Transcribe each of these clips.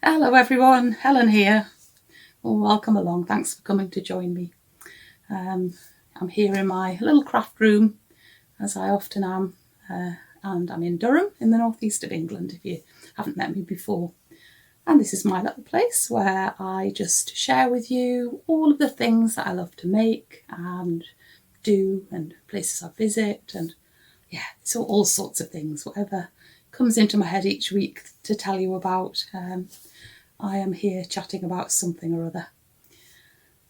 Hello everyone, Helen here. Well, welcome along, thanks for coming to join me. I'm here in my little craft room, as I often am, and I'm in Durham in the northeast of England, if you haven't met me before. And this is my little place where I just share with you all of the things that I love to make and do, and places I visit, and yeah, it's all sorts of things, whatever comes into my head each week to tell you about. I am here chatting about something or other.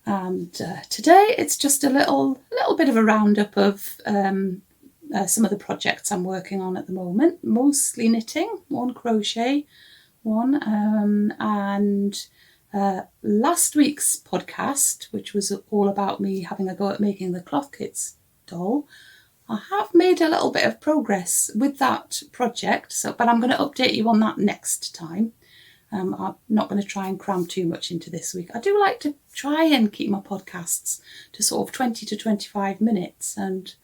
And today it's just a little bit of a roundup of some of the projects I'm working on at the moment, mostly knitting, one crochet, one, and last week's podcast, which was all about me having a go at making the cloth kits doll, I have made a little bit of progress with that project, but I'm going to update you on that next time. I'm not going to try and cram too much into this week. I do like to try and keep my podcasts to sort of 20 to 25 minutes, and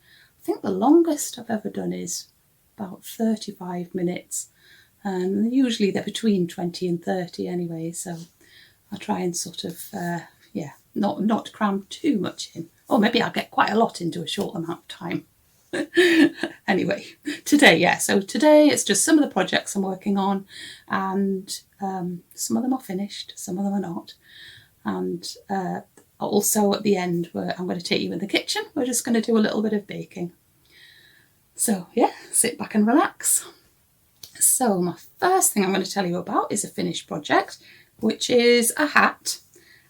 I think the longest I've ever done is about 35 minutes, and usually they're between 20 and 30 anyway, so I try and sort of, not cram too much in. Or maybe I'll get quite a lot into a short amount of time. Anyway, today it's just some of the projects I'm working on, and some of them are finished, some of them are not, and also at the end I'm going to take you in the kitchen. We're just going to do a little bit of baking. So yeah, sit back and relax. So my first thing I'm going to tell you about is a finished project, which is a hat,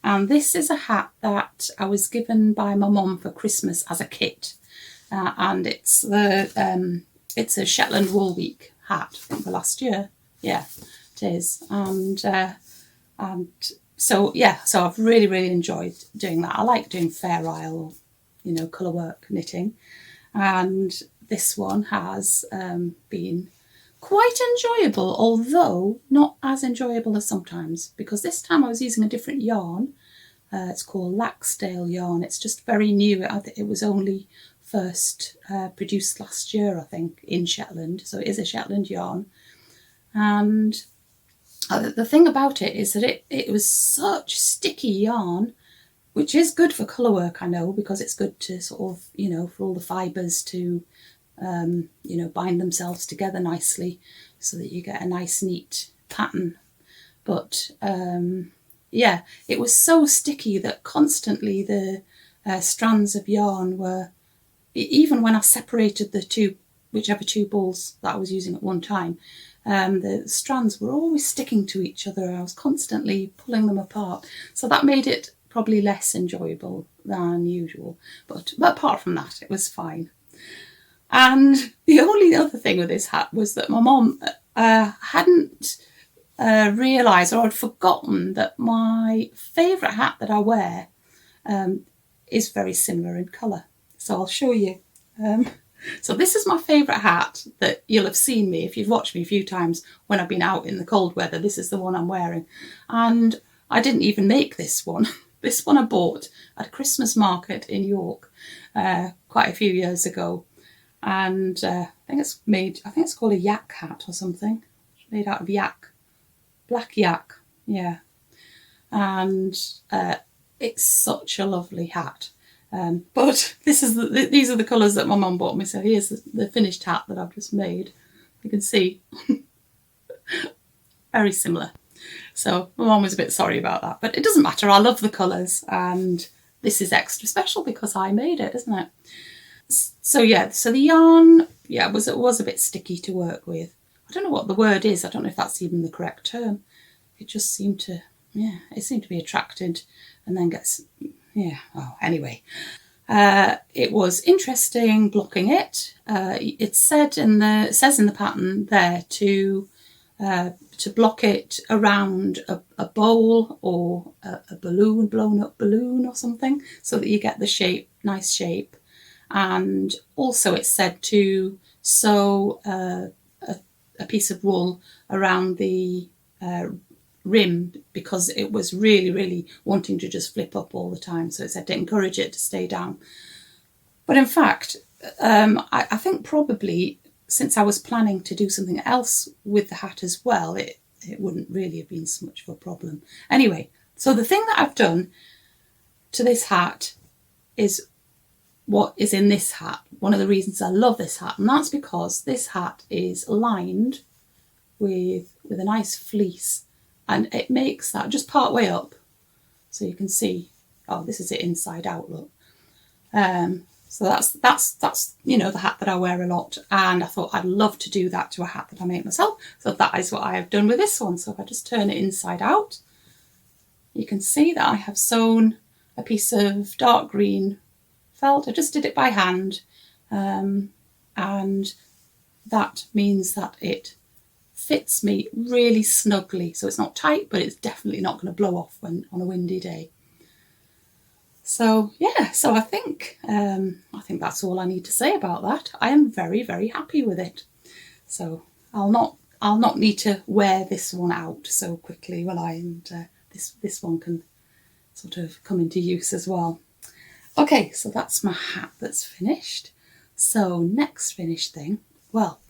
and this is a hat that I was given by my mum for Christmas as a kit. And it's a Shetland Wool Week hat, I think, for last year. Yeah, it is. And so I've really enjoyed doing that. I like doing Fair Isle, colour work knitting, and this one has been quite enjoyable, although not as enjoyable as sometimes, because this time I was using a different yarn. It's called Laxdale yarn. It's just very new. It was only first produced last year, I think, in Shetland, so it is a Shetland yarn. And the thing about it is that it was such sticky yarn, which is good for colour work, I know, because it's good to sort of, for all the fibres to bind themselves together nicely so that you get a nice neat pattern. But it was so sticky that constantly the strands of yarn were, even when I separated whichever two balls that I was using at one time, the strands were always sticking to each other. I was constantly pulling them apart. So that made it probably less enjoyable than usual. But apart from that, it was fine. And the only other thing with this hat was that my mum hadn't realised, or had forgotten, that my favourite hat that I wear is very similar in colour. So I'll show you. So this is my favourite hat that you'll have seen me, if you've watched me a few times when I've been out in the cold weather. This is the one I'm wearing. And I didn't even make this one. This one I bought at a Christmas market in York quite a few years ago. And I think it's called a yak hat or something. It's made out of yak. Black yak, yeah. And it's such a lovely hat. But these are the colours that my mum bought me. So here's the finished hat that I've just made. You can see, very similar. So my mum was a bit sorry about that, but it doesn't matter. I love the colours, and this is extra special because I made it, isn't it? So the yarn, was a bit sticky to work with. I don't know what the word is. I don't know if that's even the correct term. It just seemed to, be attracted and then gets, anyway. It was interesting blocking it. It says in the pattern there to block it around a bowl or a balloon, blown up balloon or something, so that you get the nice shape. And also it said to sew a piece of wool around the rim, because it was really wanting to just flip up all the time. So it said to encourage it to stay down. But in fact, I think probably since I was planning to do something else with the hat as well, it wouldn't really have been so much of a problem. Anyway, so the thing that I've done to this hat is what is in this hat. One of the reasons I love this hat, and that's because this hat is lined with a nice fleece, and it makes that just part way up, so you can see. Oh, this is it inside out, look. So that's you know, the hat that I wear a lot, and I thought I'd love to do that to a hat that I make myself. So that is what I have done with this one. So if I just turn it inside out, you can see that I have sewn a piece of dark green felt. I just did it by hand, and that means that it fits me really snugly. So it's not tight, but it's definitely not going to blow off when on a windy day. So yeah, so I think that's all I need to say about that. I am very, very happy with it. So I'll not need to wear this one out so quickly, will I? And this one can sort of come into use as well. Okay, so that's my hat that's finished. So next finished thing, well,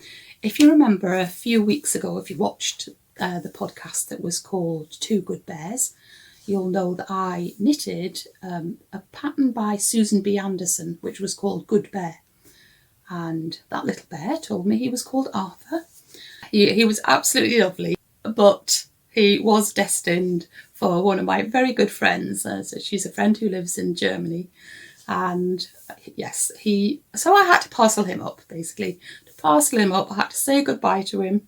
if you remember a few weeks ago, if you watched the podcast that was called Two Good Bears, you'll know that I knitted a pattern by Susan B. Anderson, which was called Good Bear. And that little bear told me he was called Arthur. He was absolutely lovely, but he was destined for one of my very good friends. So she's a friend who lives in Germany. And yes, so I had to parcel him up, basically. To parcel him up, I had to say goodbye to him.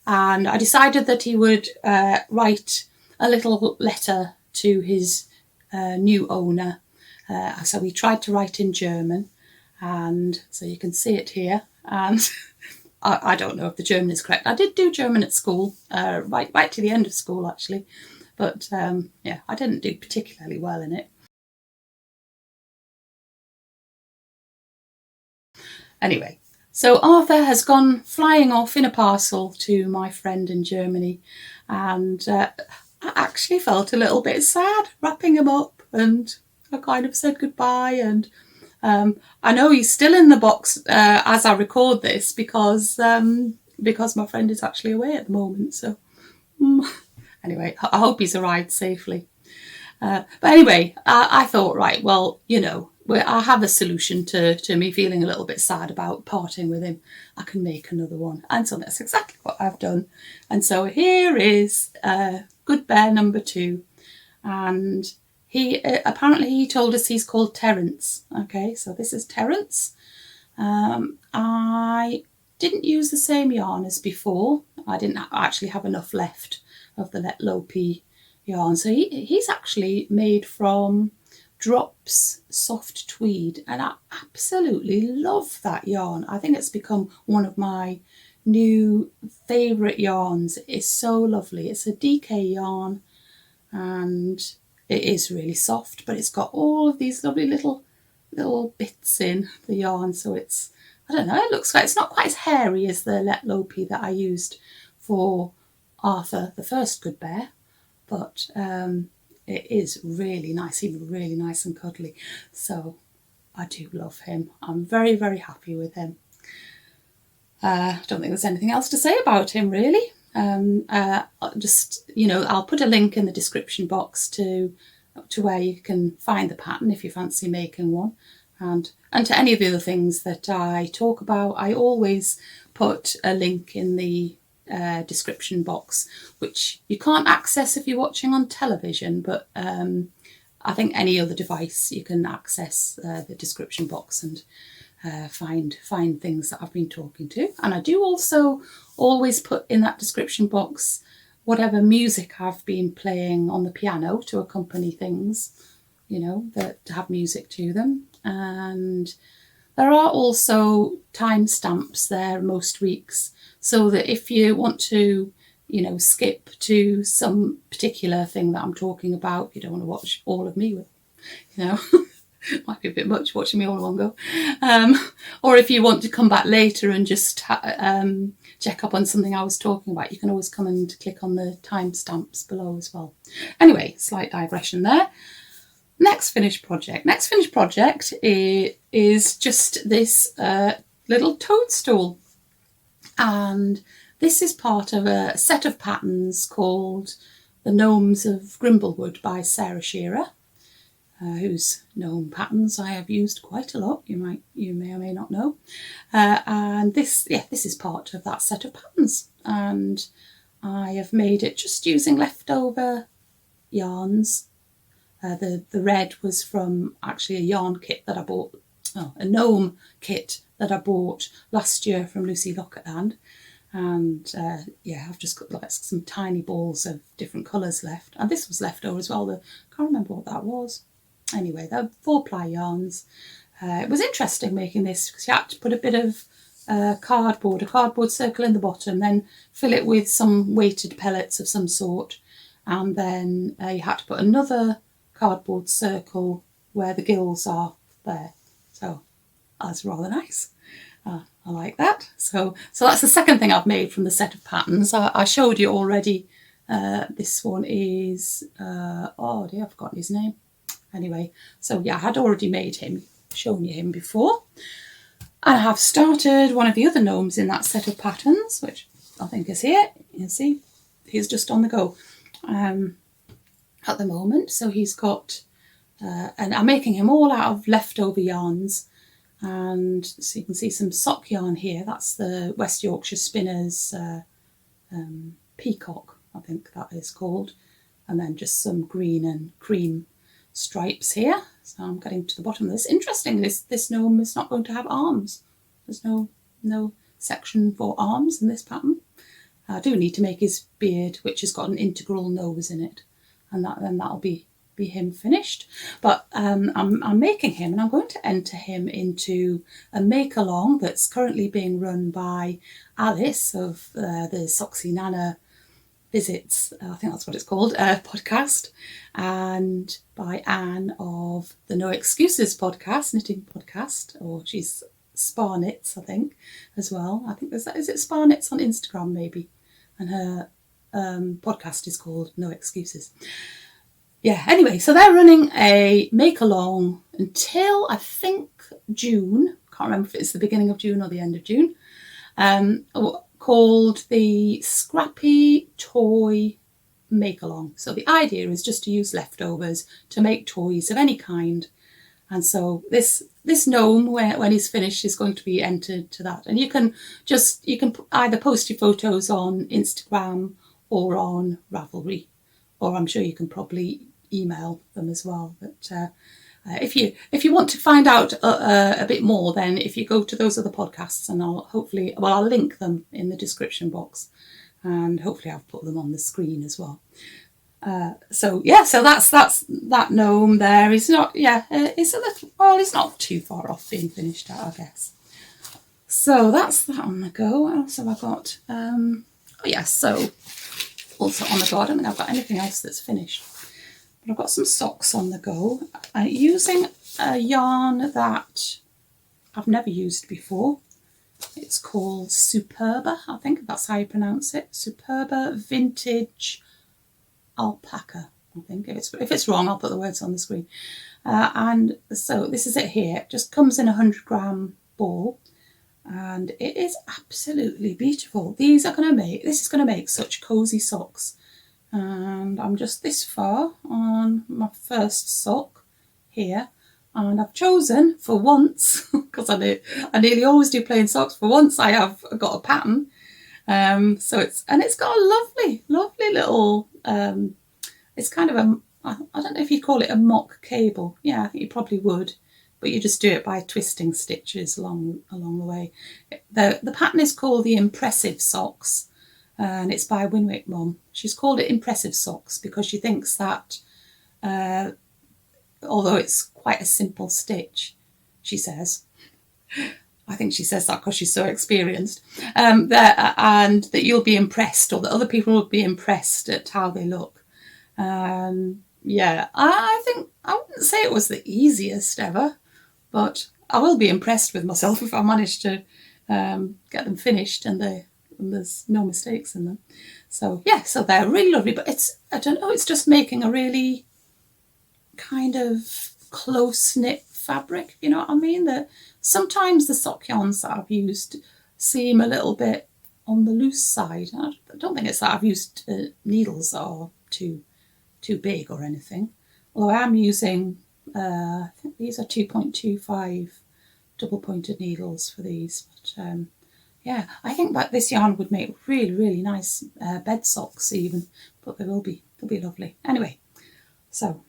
And I decided that he would write a little letter to his new owner. So he tried to write in German, and so you can see it here. And I don't know if the German is correct. I did do German at school, right to the end of school actually, but yeah, I didn't do particularly well in it. Anyway, so Arthur has gone flying off in a parcel to my friend in Germany, and I actually felt a little bit sad wrapping him up, and I kind of said goodbye. And I know he's still in the box as I record this because my friend is actually away at the moment. So anyway, I hope he's arrived safely. But anyway, I thought, right, well, you know, I have a solution to me feeling a little bit sad about parting with him. I can make another one. And so that's exactly what I've done. And so here is Good Bear number 2. And he apparently he told us he's called Terence. Okay, so this is Terence. I didn't use the same yarn as before. I didn't actually have enough left of the Let Low Pea yarn. So he's actually made from Drops soft tweed, and I absolutely love that yarn. I think it's become one of my new favourite yarns. It's so lovely. It's a DK yarn, and it is really soft, but it's got all of these lovely little bits in the yarn. So it's, I don't know, it looks like it's not quite as hairy as the Let Low Pea that I used for Arthur, the first Good Bear, but it is really nice. He's really nice and cuddly. So I do love him. I'm very, very happy with him. I don't think there's anything else to say about him, really. Just, you know, I'll put a link in the description box to where you can find the pattern if you fancy making one. And to any of the other things that I talk about, I always put a link in the description box, which you can't access if you're watching on television, but I think any other device you can access the description box and find things that I've been talking to. And I do also always put in that description box whatever music I've been playing on the piano to accompany things, you know, that have music to them. And there are also timestamps there most weeks, so that if you want to, you know, skip to some particular thing that I'm talking about, you don't want to watch all of me with, you know, might be a bit much watching me all in one go. Or if you want to come back later and just check up on something I was talking about, you can always come and click on the timestamps below as well. Anyway, slight digression there. Next finished project is just this little toadstool. And This is part of a set of patterns called The Gnomes of Grimblewood by Sarah Shearer, whose gnome patterns I have used quite a lot, you may or may not know. And this is part of that set of patterns, and I have made it just using leftover yarns. The red was from actually a yarn kit that I bought, a gnome kit that I bought last year from Lucy Lockett. And I've just got like some tiny balls of different colours left, and this was left over as well. Can't remember what that was. Anyway, they're 4-ply yarns. It was interesting making this because you had to put a bit of a cardboard circle in the bottom, then fill it with some weighted pellets of some sort, and then you had to put another cardboard circle where the gills are there. So that's rather nice. I like that. So that's the second thing I've made from the set of patterns. I showed you already. This one is I've forgotten his name. Anyway, so yeah, I had already shown you him before. And I have started one of the other gnomes in that set of patterns, which I think is here. You can see he's just on the go at the moment. So he's got, and I'm making him all out of leftover yarns. And so you can see some sock yarn here. That's the West Yorkshire Spinners Peacock, I think that is called. And then just some green and cream stripes here. So I'm getting to the bottom of this. Interesting, this gnome is not going to have arms. There's no section for arms in this pattern. I do need to make his beard, which has got an integral nose in it, and then that'll be him finished. But I'm making him, and I'm going to enter him into a make along that's currently being run by Alice of the Soxy Nana Visits, I think that's what it's called, podcast, and by Anne of the No Excuses podcast, knitting podcast, or she's Spar Knits, I think, as well. I think is it Spar Knits on Instagram maybe, and her podcast is called No Excuses. Yeah, anyway, so they're running a make along until I think June. Can't remember if it's the beginning of June or the end of June. Called the Scrappy Toy Make Along. So the idea is just to use leftovers to make toys of any kind. And so this gnome, when he's finished, is going to be entered to that. And you can either post your photos on Instagram or on Ravelry, or I'm sure you can probably email them as well. But if you want to find out a bit more, then if you go to those other podcasts, and I'll link them in the description box, and hopefully I'll put them on the screen as well. So that's that gnome there. It's not, it's a little, well, it's not too far off being finished out, I guess. So that's that on the go. What else have I got? So also on the go, I don't think I've got anything else that's finished. But I've got some socks on the go, using a yarn that I've never used before. It's called Superba, I think that's how you pronounce it. Superba Vintage Alpaca, I think. If it's wrong, I'll put the words on the screen. And so this is it here. It just comes in a 100-gram ball, and it is absolutely beautiful. This is going to make such cosy socks. And I'm just this far on my first sock here, and I've chosen for once, because I nearly always do plain socks, for once I have got a pattern. So it's got a lovely little, it's kind of I don't know if you'd call it a mock cable. Yeah, I think you probably would, but you just do it by twisting stitches along the way. The pattern is called the Impressive Socks. And it's by Winwick Mum. She's called it Impressive Socks because she thinks that, although it's quite a simple stitch, she says, I think she says that because she's so experienced, and that you'll be impressed, or that other people will be impressed at how they look. I think I wouldn't say it was the easiest ever, but I will be impressed with myself if I manage to get them finished and there's no mistakes in them. So so they're really lovely, but it's just making a really kind of close-knit fabric, you know what I mean? That sometimes the sock yarns that I've used seem a little bit on the loose side. I don't think it's that I've used needles that are too big or anything. Although I am using, I think these are 2.25 double pointed needles for these. But yeah, I think that this yarn would make really, really nice bed socks even, but they'll be lovely. Anyway, so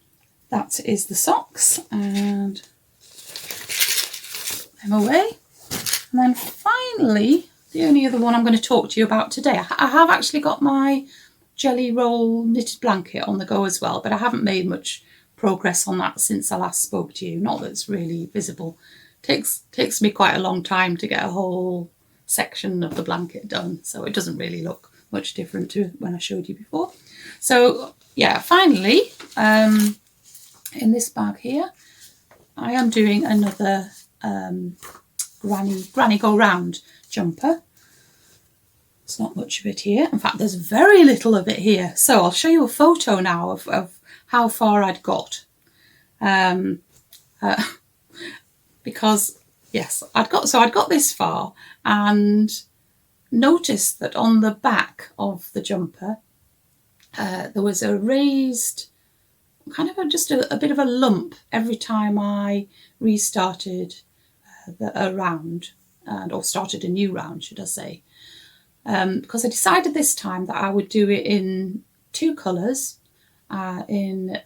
that is the socks, and put them away. And then finally, the only other one I'm going to talk to you about today, I have actually got my jelly roll knitted blanket on the go as well, but I haven't made much progress on that since I last spoke to you. Not that it's really visible. Takes me quite a long time to get a whole section of the blanket done, so it doesn't really look much different to when I showed you before. So yeah, finally, in this bag here, I am doing another granny go round jumper. There's not much of it here. In fact, there's very little of it here. So I'll show you a photo now of how far I'd got. Because yes, I'd got this far, and noticed that on the back of the jumper there was a raised kind of just a bit of a lump every time I restarted a round, or started a new round, should I say. Because I decided this time that I would do it in 2 colours, and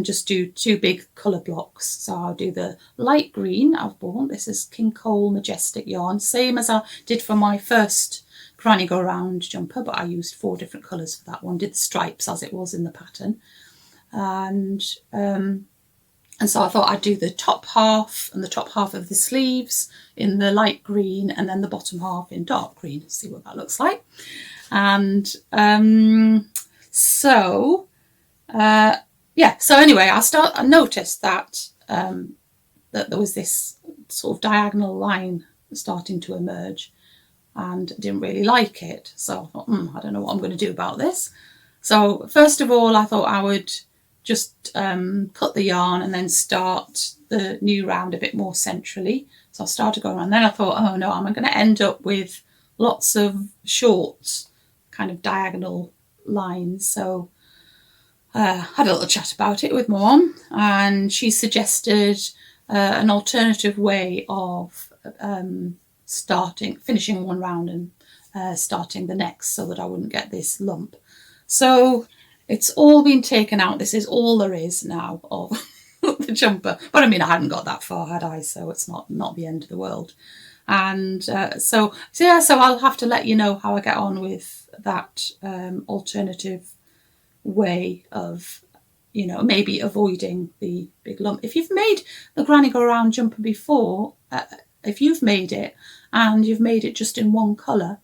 just do 2 big colour blocks. So I'll do the light green I've bought. This is King Cole Majestic yarn, same as I did for my first granny go round jumper, but I used 4 different colours for that one. Did the stripes as it was in the pattern, and so I thought I'd do the top half and the top half of the sleeves in the light green, and then the bottom half in dark green. See what that looks like. And yeah, so anyway, I noticed that that there was this sort of diagonal line starting to emerge, and didn't really like it. So I thought, I don't know what I'm going to do about this. So first of all, I thought I would just cut the yarn and then start the new round a bit more centrally. So I started going around. Then I thought, oh no, I'm going to end up with lots of short kind of diagonal lines. So had a little chat about it with my mum, and she suggested an alternative way of finishing one round and starting the next, so that I wouldn't get this lump. So it's all been taken out. This is all there is now of the jumper. But I mean, I hadn't got that far, had I? So it's not the end of the world. And so I'll have to let you know how I get on with that alternative way of, maybe avoiding the big lump. If you've made the granny go round jumper before, if you've made it and you've made it just in one colour,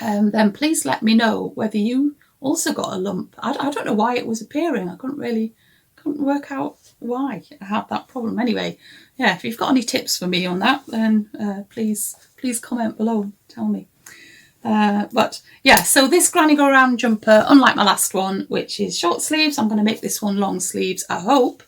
then please let me know whether you also got a lump. I don't know why it was appearing. I couldn't work out why I had that problem. Anyway, yeah, if you've got any tips for me on that, then please comment below and tell me. But yeah, so this granny go round jumper, unlike my last one, which is short sleeves, I'm going to make this one long sleeves. I hope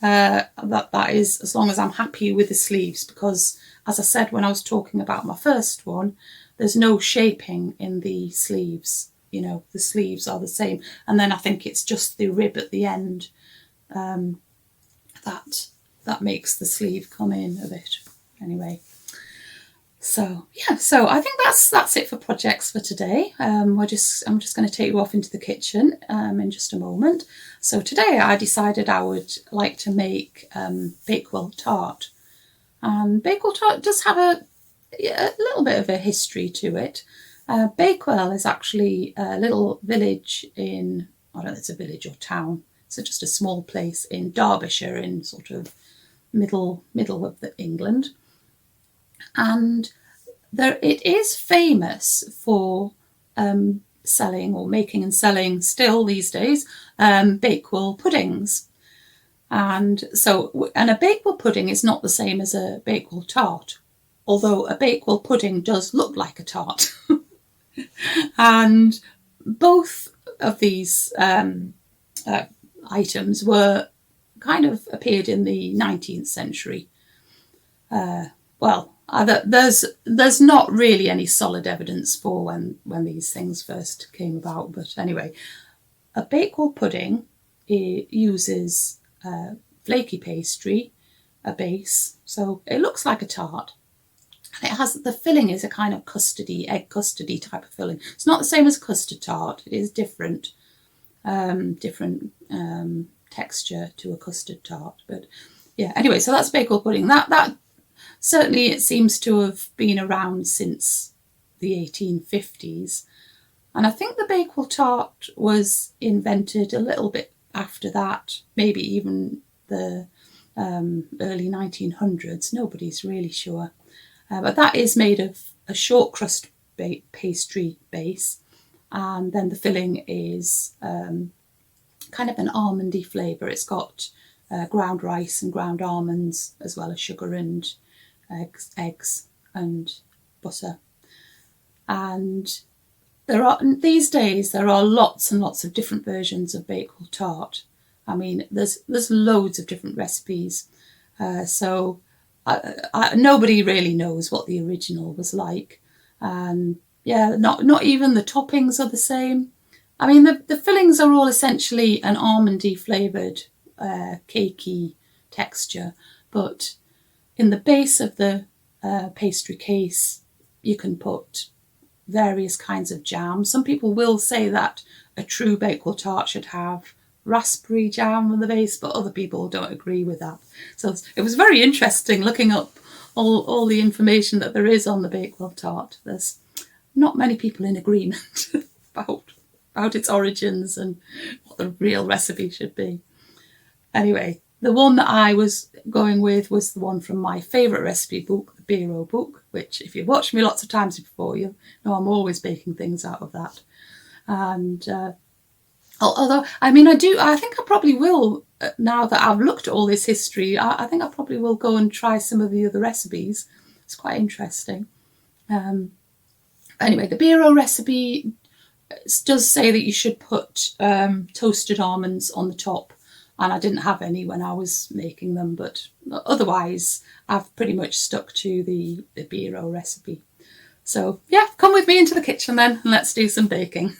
that is as long as I'm happy with the sleeves, because as I said when I was talking about my first one, there's no shaping in the sleeves. The sleeves are the same, and then I think it's just the rib at the end that makes the sleeve come in a bit. Anyway, so yeah, so I think that's it for projects for today. I'm just going to take you off into the kitchen in just a moment. So today I decided I would like to make Bakewell Tart, and Bakewell Tart does have a little bit of a history to it. Bakewell is actually a little village in, I don't know if it's a village or town, so just a small place in Derbyshire, in sort of middle of England. And it is famous for selling, or making and selling still these days, Bakewell puddings. And a Bakewell pudding is not the same as a Bakewell tart, although a Bakewell pudding does look like a tart. And both of these items were kind of appeared in the 19th century. Well, There's not really any solid evidence for when these things first came about, but anyway, a Bakewell pudding, it uses flaky pastry, a base, so it looks like a tart. And it has, the filling is a kind of custardy, egg custardy type of filling. It's not the same as a custard tart. It is different, texture to a custard tart. But yeah, anyway, so that's Bakewell pudding. That certainly, it seems to have been around since the 1850s. And I think the Bakewell tart was invented a little bit after that, maybe even the early 1900s. Nobody's really sure. But that is made of a shortcrust pastry base, and then the filling is kind of an almondy flavour. It's got ground rice and ground almonds, as well as sugar and eggs and butter. And these days there are lots and lots of different versions of Bakewell tart. I mean, there's loads of different recipes. So nobody really knows what the original was like. And yeah, not even the toppings are the same. I mean, the fillings are all essentially an almondy flavoured, cakey texture, but in the base of the pastry case, you can put various kinds of jam. Some people will say that a true Bakewell tart should have raspberry jam on the base, but other people don't agree with that. So it was very interesting looking up all the information that there is on the Bakewell tart. There's not many people in agreement about its origins and what the real recipe should be. Anyway, the one that I was going with was the one from my favourite recipe book, the Biro book, which if you've watched me lots of times before, you know I'm always baking things out of that. And although, I mean, I think I probably will, now that I've looked at all this history, I think I probably will go and try some of the other recipes. It's quite interesting. Anyway, the Biro recipe does say that you should put toasted almonds on the top, and I didn't have any when I was making them, but otherwise I've pretty much stuck to the Biro recipe. So yeah, come with me into the kitchen then and let's do some baking.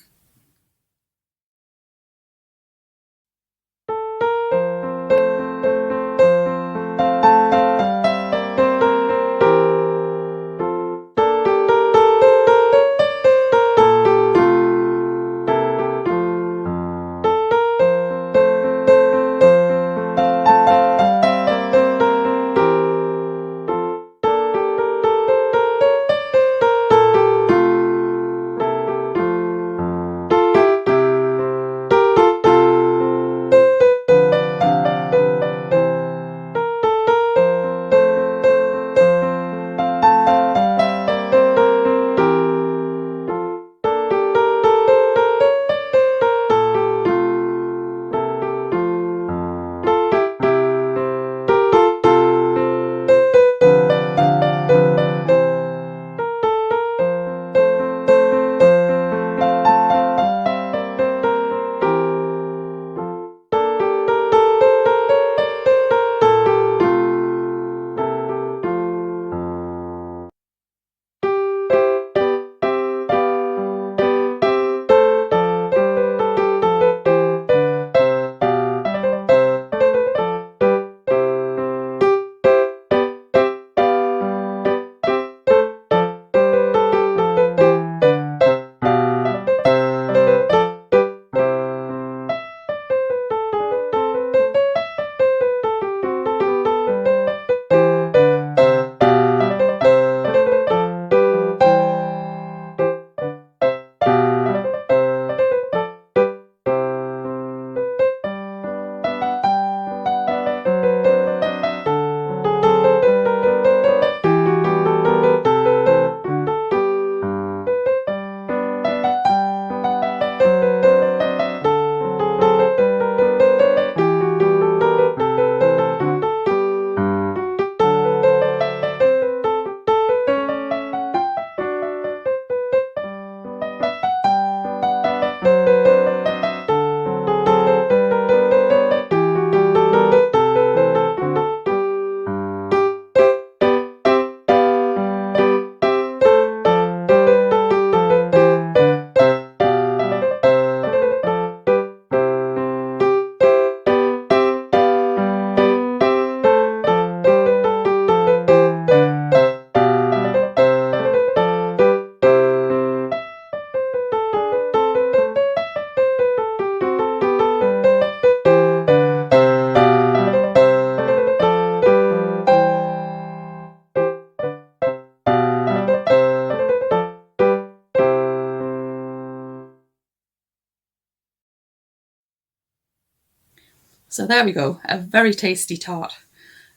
So there we go, a very tasty tart.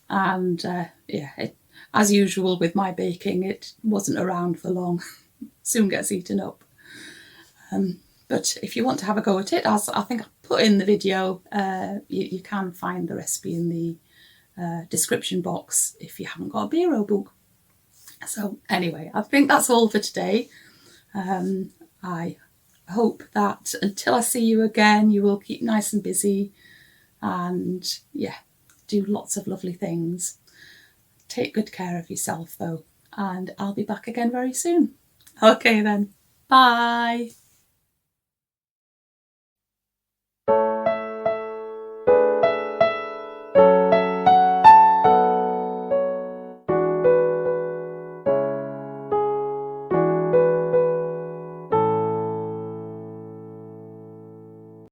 And yeah, as usual with my baking, it wasn't around for long. Soon gets eaten up. But if you want to have a go at it, as I think I put in the video, you can find the recipe in the description box if you haven't got a Biro book. So anyway, I think that's all for today. I hope that until I see you again, you will keep nice and busy and yeah, do lots of lovely things. Take good care of yourself though, and I'll be back again very soon. Okay then, bye.